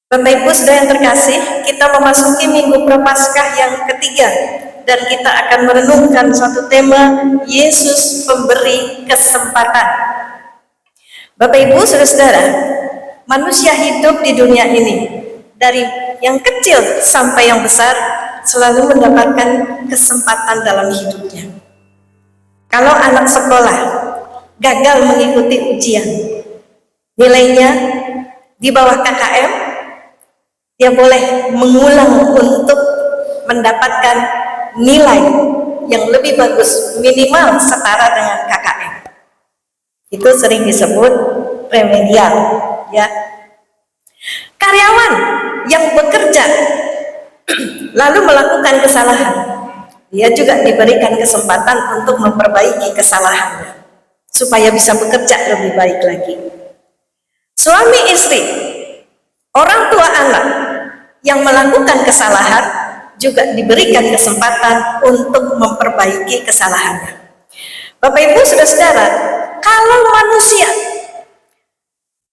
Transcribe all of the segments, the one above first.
Bapak Ibu Saudara yang terkasih, kita memasuki Minggu Prapaskah yang ketiga dan kita akan merenungkan suatu tema, Yesus Pemberi Kesempatan. Bapak Ibu Saudara-saudara, manusia hidup di dunia ini dari yang kecil sampai yang besar selalu mendapatkan kesempatan dalam hidupnya. Kalau anak sekolah gagal mengikuti ujian, nilainya di bawah KKM, dia boleh mengulang untuk mendapatkan nilai yang lebih bagus, minimal setara dengan KKM. Itu sering disebut remedial, ya. Karyawan yang bekerja lalu melakukan kesalahan, dia juga diberikan kesempatan untuk memperbaiki kesalahannya supaya bisa bekerja lebih baik lagi. Suami istri, orang tua anak yang melakukan kesalahan juga diberikan kesempatan untuk memperbaiki kesalahannya. Bapak Ibu Saudara-saudara, kalau manusia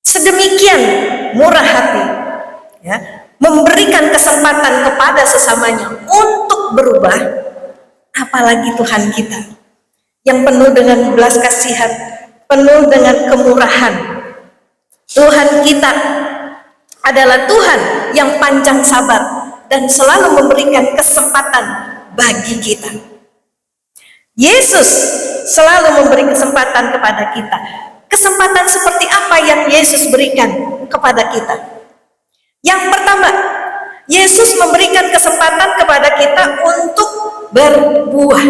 sedemikian murah hati, ya, memberikan kesempatan kepada sesamanya untuk berubah, apalagi Tuhan kita yang penuh dengan belas kasihan, penuh dengan kemurahan. Tuhan kita adalah Tuhan yang panjang sabar dan selalu memberikan kesempatan bagi kita. Yesus selalu memberi kesempatan kepada kita. Kesempatan seperti apa yang Yesus berikan kepada kita? Yang pertama, Yesus memberikan kesempatan kepada kita untuk berbuah.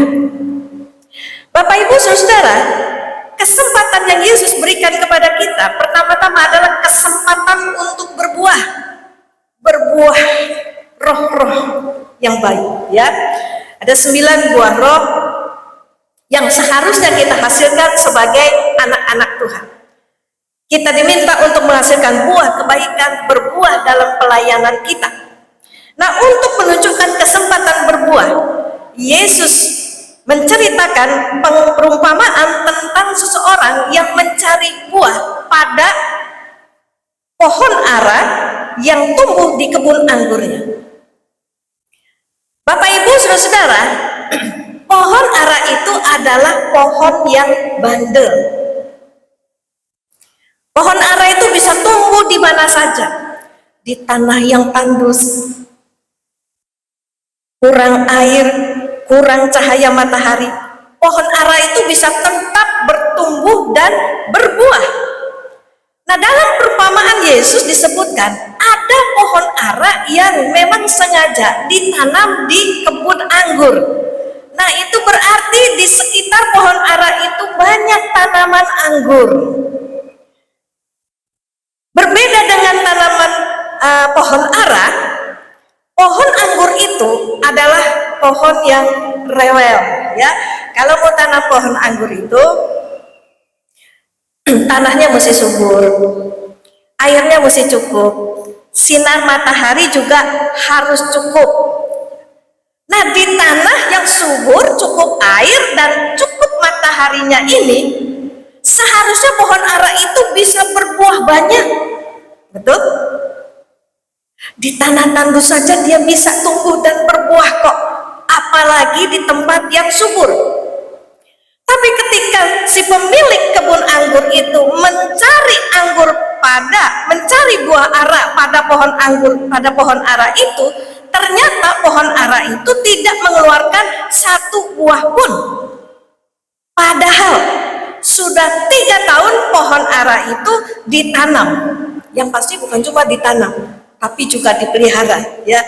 Bapak Ibu Saudara, kesempatan yang Yesus berikan kepada kita pertama-tama adalah kesempatan untuk berbuah roh-roh yang baik, ya. Ada 9 buah roh yang seharusnya kita hasilkan sebagai anak-anak Tuhan. Kita diminta untuk menghasilkan buah kebaikan, berbuah dalam pelayanan kita. Nah, untuk menunjukkan kesempatan berbuah, Yesus menceritakan perumpamaan tentang seseorang yang mencari buah pada pohon ara yang tumbuh di kebun anggurnya. Bapak Ibu Saudara-saudara, pohon ara itu adalah pohon yang bandel. Pohon ara itu bisa tumbuh di mana saja, di tanah yang tandus, kurang air, kurang cahaya matahari. Pohon ara itu bisa tetap bertumbuh dan berbuah. Nah, dalam perumpamaan Yesus disebutkan ada pohon ara yang memang sengaja ditanam di kebun anggur. Nah, itu berarti di sekitar pohon ara itu banyak tanaman anggur. Berbeda dengan tanaman pohon ara, pohon anggur itu adalah pohon yang rewel, ya. Kalau mau tanam pohon anggur itu tanahnya mesti subur, airnya mesti cukup, sinar matahari juga harus cukup. Nah, di tanah yang subur, cukup air dan cukup mataharinya ini, seharusnya pohon ara itu bisa berbuah banyak. Betul? Di tanah tandus saja dia bisa tumbuh dan berbuah kok, apalagi di tempat yang subur. Tapi ketika si pemilik kebun anggur itu mencari buah ara pada pohon ara itu, ternyata pohon ara itu tidak mengeluarkan satu buah pun. Padahal sudah 3 tahun pohon ara itu ditanam. Yang pasti bukan cuma ditanam, tapi juga dipelihara, ya.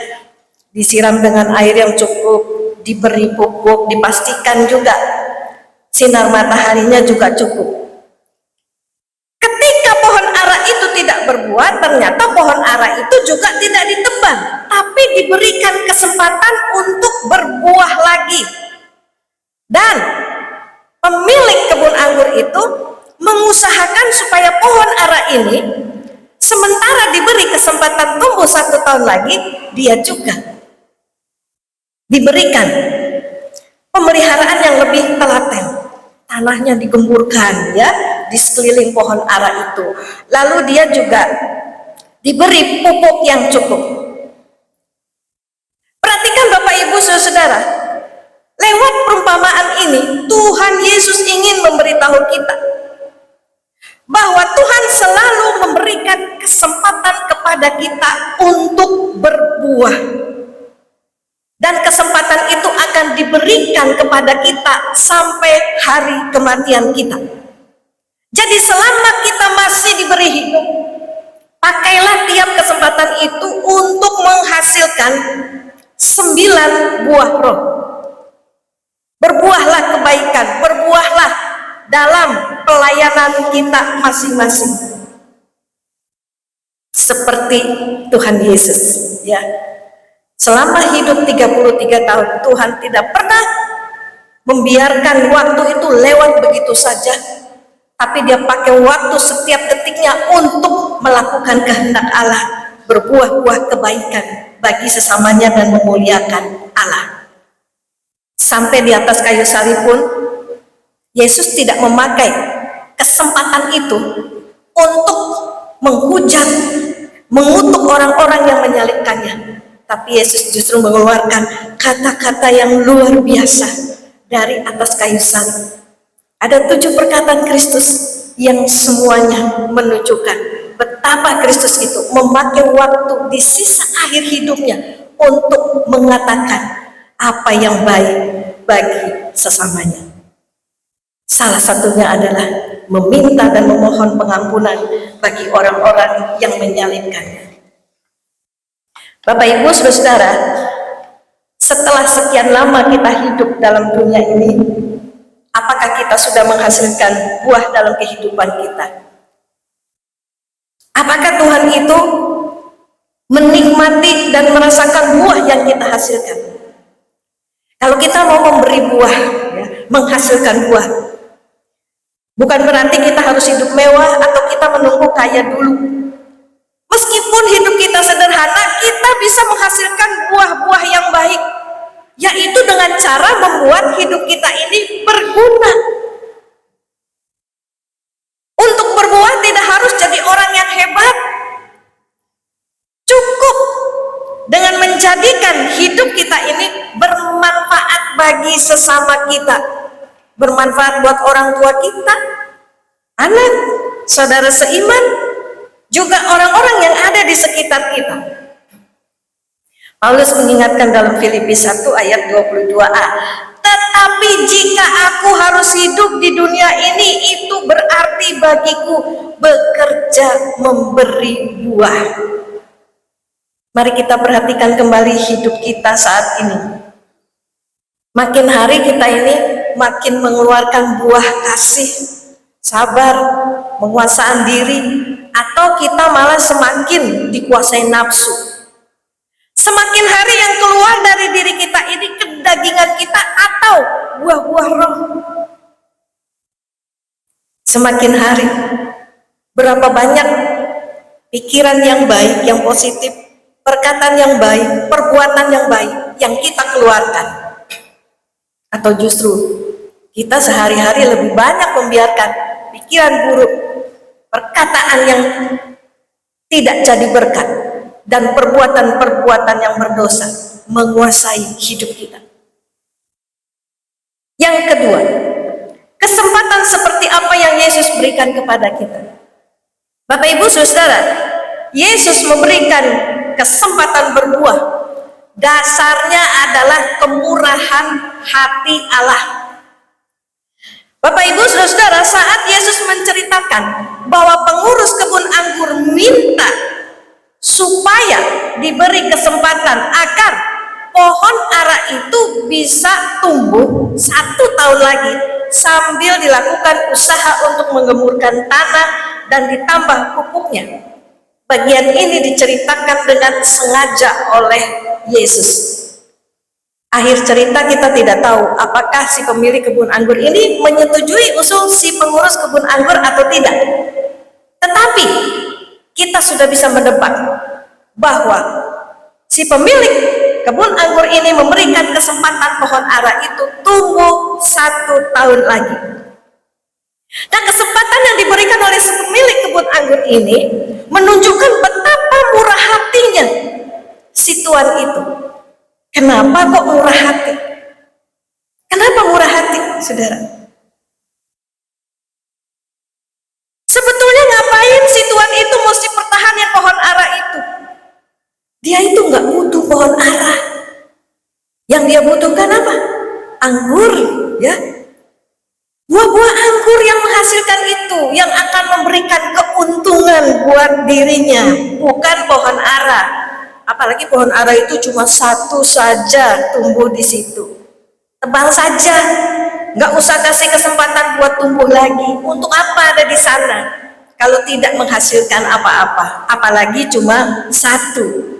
Disiram dengan air yang cukup, diberi pupuk, dipastikan juga sinar mataharinya juga cukup. Ketika pohon ara itu tidak berbuah, ternyata pohon ara itu juga tidak ditebang, tapi diberikan kesempatan untuk berbuah lagi. Dan pemilik kebun anggur itu mengusahakan supaya pohon ara ini, sementara diberi kesempatan tumbuh 1 tahun lagi, dia juga diberikan pemeliharaan yang lebih telaten. Tanahnya digemburkan, ya, di sekeliling pohon ara itu. Lalu dia juga diberi pupuk yang cukup. Perhatikan Bapak Ibu Saudara, lewat perumpamaan ini Tuhan Yesus ingin memberitahu kita bahwa Tuhan selalu memberikan kesempatan kepada kita untuk berbuah, dan kesempatan itu akan diberikan kepada kita sampai hari kematian kita. Jadi selama kita masih diberi hidup, pakailah tiap kesempatan itu untuk menghasilkan 9 buah roh. Berbuahlah kebaikan, berbuahlah dalam pelayanan kita masing-masing. Seperti Tuhan Yesus, ya. Selama hidup 33 tahun, Tuhan tidak pernah membiarkan waktu itu lewat begitu saja, tapi dia pakai waktu setiap detiknya untuk melakukan kehendak Allah, berbuah-buah kebaikan bagi sesamanya dan memuliakan Allah. Sampai di atas kayu salib pun Yesus tidak memakai kesempatan itu untuk menghujat, mengutuk orang-orang yang menyalibkannya, tapi Yesus justru mengeluarkan kata-kata yang luar biasa dari atas kayu salib. Ada 7 perkataan Kristus yang semuanya menunjukkan betapa Kristus itu memakai waktu di sisa akhir hidupnya untuk mengatakan apa yang baik bagi sesamanya. Salah satunya adalah meminta dan memohon pengampunan bagi orang-orang yang menyalibkannya. Bapak Ibu Saudara, setelah sekian lama kita hidup dalam dunia ini, apakah kita sudah menghasilkan buah dalam kehidupan kita? Apakah Tuhan itu menikmati dan merasakan buah yang kita hasilkan? Kalau kita mau memberi buah, ya, menghasilkan buah, bukan berarti kita harus hidup mewah atau kita menunggu kaya dulu. Meskipun hidup kita sederhana, kita bisa menghasilkan buah-buah yang baik, yaitu dengan cara membuat hidup kita ini berguna. Untuk berbuah tidak harus jadi orang yang hebat, cukup dengan menjadikan hidup kita ini bermanfaat bagi sesama kita, bermanfaat buat orang tua kita, anak, saudara seiman, juga orang-orang yang ada di sekitar kita. Paulus mengingatkan dalam Filipi 1 ayat 22a, tetapi jika aku harus hidup di dunia ini, itu berarti bagiku bekerja memberi buah. Mari kita perhatikan kembali hidup kita saat ini. Makin hari kita ini makin mengeluarkan buah kasih, sabar, penguasaan diri, atau kita malah semakin dikuasai nafsu. Semakin hari yang keluar dari diri kita ini kedagingan kita atau buah-buah roh. Semakin hari, berapa banyak pikiran yang baik, yang positif, perkataan yang baik, perbuatan yang baik yang kita keluarkan, atau justru kita sehari-hari lebih banyak membiarkan pikiran buruk, perkataan yang tidak jadi berkat, dan perbuatan-perbuatan yang berdosa menguasai hidup kita. Yang kedua, kesempatan seperti apa yang Yesus berikan kepada kita. Bapak Ibu Saudara, Yesus memberikan kesempatan berbuah. Dasarnya adalah kemurahan hati Allah. Bapak Ibu Saudara, saat Yesus menceritakan bahwa pengurus kebun anggur minta supaya diberi kesempatan agar pohon ara itu bisa tumbuh 1 tahun lagi sambil dilakukan usaha untuk menggemburkan tanah dan ditambah pupuknya. Bagian ini diceritakan dengan sengaja oleh Yesus. Akhir cerita kita tidak tahu apakah si pemilik kebun anggur ini menyetujui usul si pengurus kebun anggur atau tidak. Tetapi kita sudah bisa menebak bahwa si pemilik kebun anggur ini memberikan kesempatan pohon ara itu tumbuh 1 tahun lagi. Nah, kesempatan yang diberikan oleh si pemilik kebun anggur ini menunjukkan betapa Kenapa kok murah hati? Kenapa murah hati, saudara? Sebetulnya ngapain si Tuhan itu mesti pertahanin pohon ara itu? Dia itu nggak butuh pohon ara. Yang dia butuhkan apa? Anggur, ya. Buah-buah anggur yang menghasilkan itu, yang akan memberikan keuntungan buat dirinya, bukan pohon ara. Apalagi pohon ara itu cuma satu saja tumbuh di situ. Tebang saja, nggak usah kasih kesempatan buat tumbuh lagi. Untuk apa ada di sana kalau tidak menghasilkan apa-apa, apalagi cuma satu.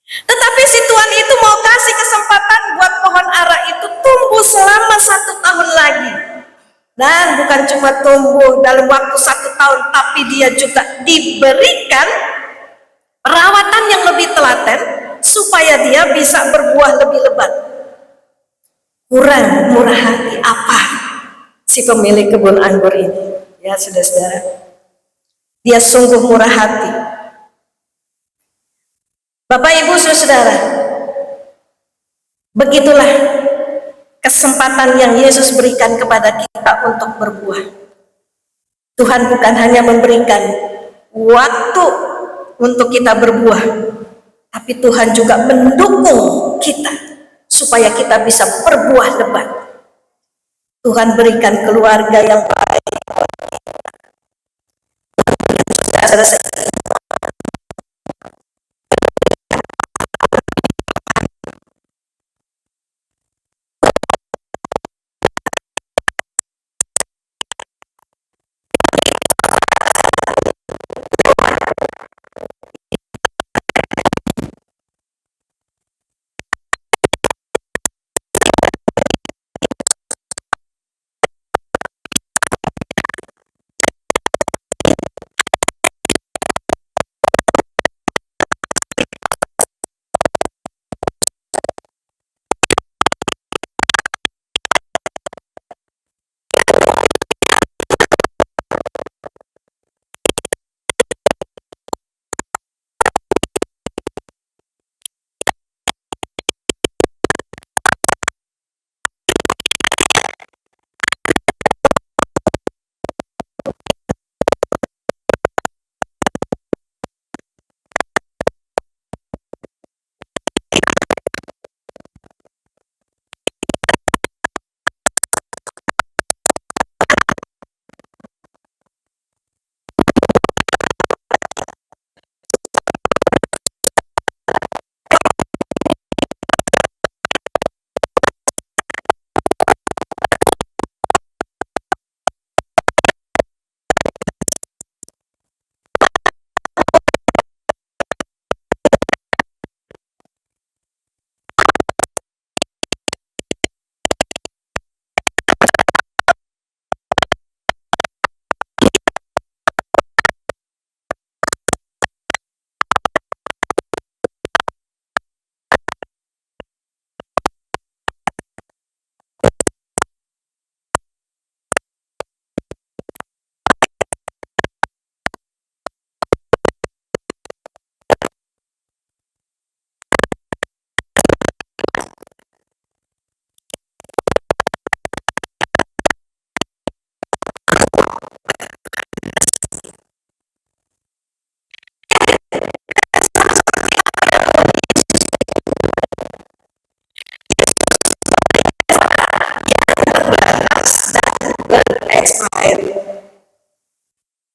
Tetapi si Tuhan itu mau kasih kesempatan buat pohon ara itu tumbuh selama 1 tahun lagi. Dan bukan cuma tumbuh dalam waktu 1 tahun, tapi dia juga diberikan perawatan yang lebih telaten supaya dia bisa berbuah lebih lebat. Kurang murah hati apa si pemilik kebun anggur ini? Ya, saudara-saudara, dia sungguh murah hati. Bapak Ibu saudara, begitulah kesempatan yang Yesus berikan kepada kita untuk berbuah. Tuhan bukan hanya memberikan waktu untuk kita berbuah, tapi Tuhan juga mendukung kita supaya kita bisa berbuah lebat. Tuhan berikan keluarga yang baik.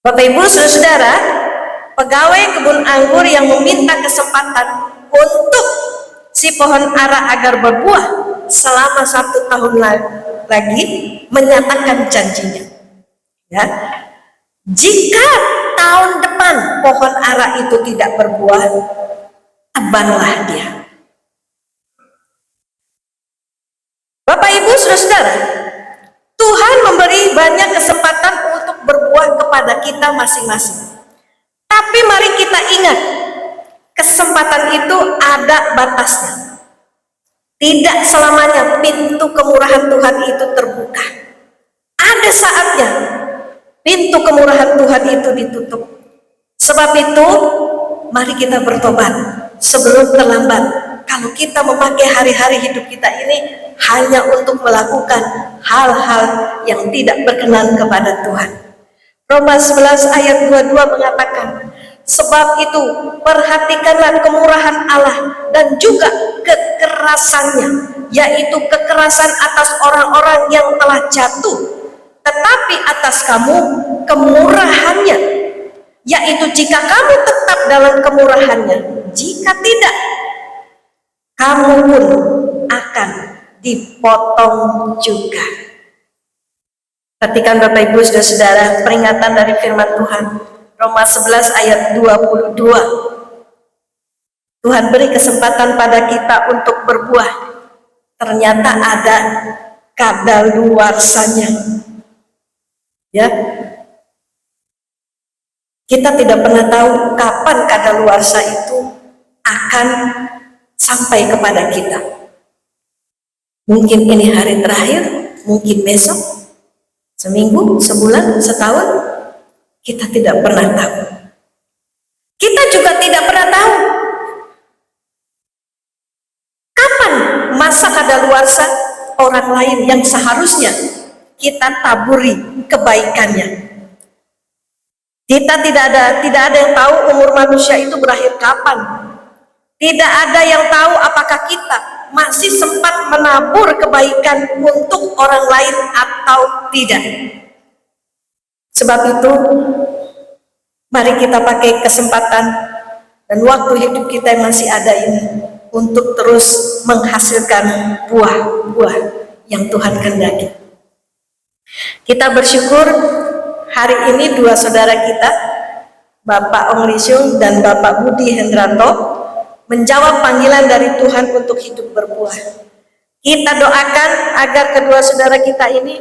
Bapak Ibu saudara, pegawai kebun anggur yang meminta kesempatan untuk si pohon ara agar berbuah selama 1 tahun lagi menyatakan janjinya, ya, jika tahun depan pohon ara itu tidak berbuah, tebanglah dia. Bapak Ibu saudara, Tuhan memberi banyak kesempatan untuk berbuah kepada kita masing-masing. Tapi mari kita ingat, kesempatan itu ada batasnya. Tidak selamanya pintu kemurahan Tuhan itu terbuka. Ada saatnya pintu kemurahan Tuhan itu ditutup. Sebab itu, mari kita bertobat sebelum terlambat. kalau kita memakai hari-hari hidup kita ini hanya untuk melakukan hal-hal yang tidak berkenan kepada Tuhan. Roma 11 ayat 22 mengatakan, sebab itu perhatikanlah kemurahan Allah dan juga kekerasannya, yaitu kekerasan atas orang-orang yang telah jatuh, tetapi atas kamu kemurahannya, yaitu jika kamu tetap dalam kemurahannya, jika tidak, kamu pun akan dipotong juga. Perhatikan Bapak Ibu Saudara, peringatan dari firman Tuhan Roma 11 ayat 22. Tuhan beri kesempatan pada kita untuk berbuah, ternyata ada kadaluarsanya. Ya, kita tidak pernah tahu kapan kadaluarsa itu akan sampai kepada kita. Mungkin ini hari terakhir, mungkin besok, seminggu, sebulan, setahun, kita tidak pernah tahu. Kita juga tidak pernah tahu kapan masa kadaluarsa orang lain yang seharusnya kita taburi kebaikannya. Kita tidak ada yang tahu umur manusia itu berakhir kapan. Tidak ada yang tahu apakah kita masih sempat menabur kebaikan untuk orang lain atau tidak. Sebab itu, mari kita pakai kesempatan dan waktu hidup kita yang masih ada ini untuk terus menghasilkan buah-buah yang Tuhan kehendaki. Kita bersyukur hari ini dua saudara kita, Bapak Ong Lisyung dan Bapak Budi Hendranto, menjawab panggilan dari Tuhan untuk hidup berbuah. Kita doakan agar kedua saudara kita ini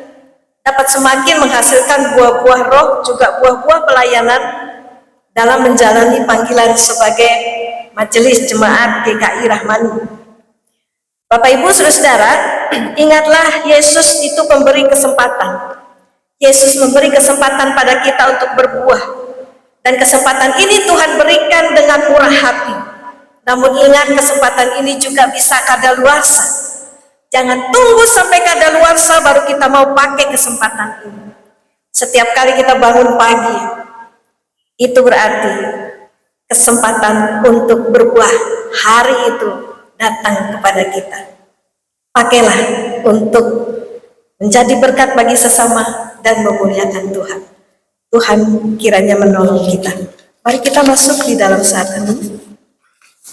dapat semakin menghasilkan buah-buah roh, juga buah-buah pelayanan dalam menjalani panggilan sebagai Majelis Jemaat GKI Rahmani. Bapak Ibu Saudara, ingatlah Yesus itu memberi kesempatan. Yesus memberi kesempatan pada kita untuk berbuah, dan kesempatan ini Tuhan berikan dengan murah hati. Namun ingat, kesempatan ini juga bisa kadaluarsa. Jangan tunggu sampai kadaluarsa baru kita mau pakai kesempatan ini. Setiap kali kita bangun pagi, itu berarti kesempatan untuk berbuah hari itu datang kepada kita. Pakailah untuk menjadi berkat bagi sesama dan memuliakan Tuhan. Tuhan kiranya menolong kita. Mari kita masuk di dalam saat ini.